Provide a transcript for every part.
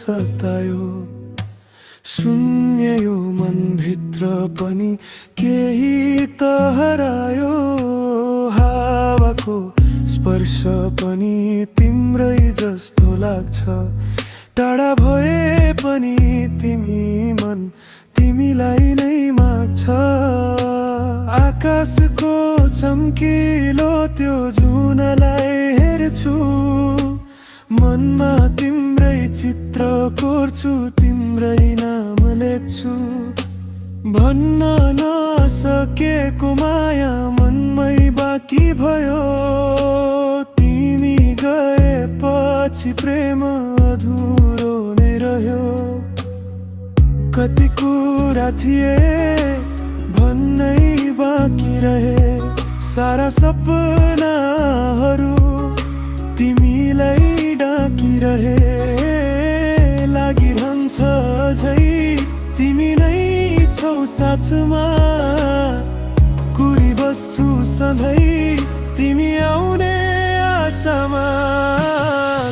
सतायो। शून्य यो मनभित्र पनि केही त हरायो। हावाको स्पर्श पनि तिम्रै जस्तो लाग्छ। टाढा भए पनि तिमी मन तिमीलाई नै माग्छ। आकाशको चम्किलो त्यो जुनलाई हेर्छु। मनमा तिम्रै चित्र कोर्छु, तिम्रै नाम लेख्छु। भन्न नसकेको माया मनमै बाँकी भयो। तिमी गएपछि प्रेम अधुरो नै रह्यो। कति कुरा थिए भन्नै बाँकी रहे। सारा सपनाहरू तिमीलाई डाकिरहे। लागिरहन्छ झै तिमी नै छौ साथमा। कुरिबस्छु सधैँ तिमी आउने आशामा।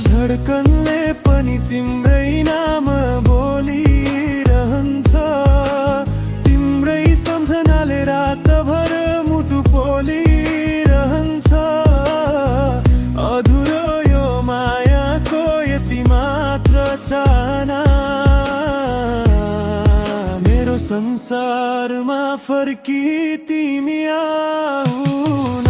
धड्कनले पनि तिम्रै नाम बोलिरहन्छ। तिम्रै सम्झनाले रातभर मुटु पोलिरहन्छ। अधुरो यो मायाको यति मात्र चाहना। मेरो संसारमा फर्की तिमी आऊ न।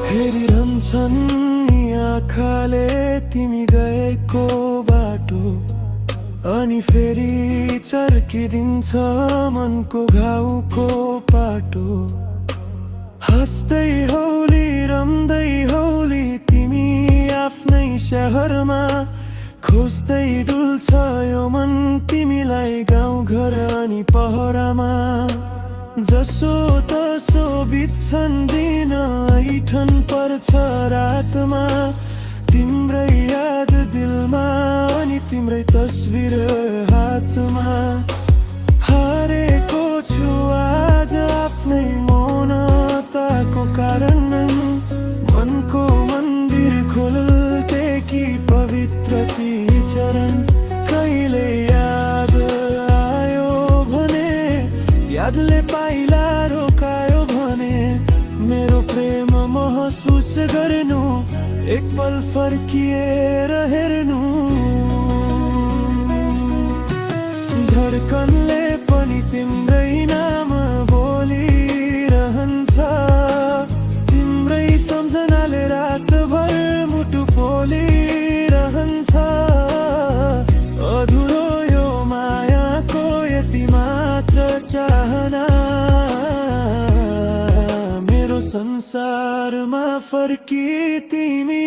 हेरिरहन्छन् यी आँखाले तिमी गएको बाटो। अनि फेरि चर्किदिन्छ मनको घाउको पाटो। हाँस्दै हौली रम्दै हौली तिमी आफ्नै शहरमा। खोज्दै डुल्छ यो मन तिमीलाई गाउँघर अनि पहरामा। जसो तसो बित्छन् दिन ऐठन पर्छ रातमा। तिम्रै याद दिलमा अनि तिम्रै तस्बिर हातमा। हारेको छु आज आफ्नै मौनताको कारण। मनको मन्दिर खोल्थे कि पवित्र ती चरण। कहिले याद आयो भने यादले पाइला रोकायो भने। मेरो प्रेम महसुस गर्नु एक पल फर्किएर हेर्नु। धड्कनले पनि तिम्रै नाम बोलिरहन्छ। तिम्रै सम्झनाले रातभर मुटु पोलिरहन्छ। अधुरो यो मायाको यति मात्र चाहना। मेरो संसारमा फर्की तिमी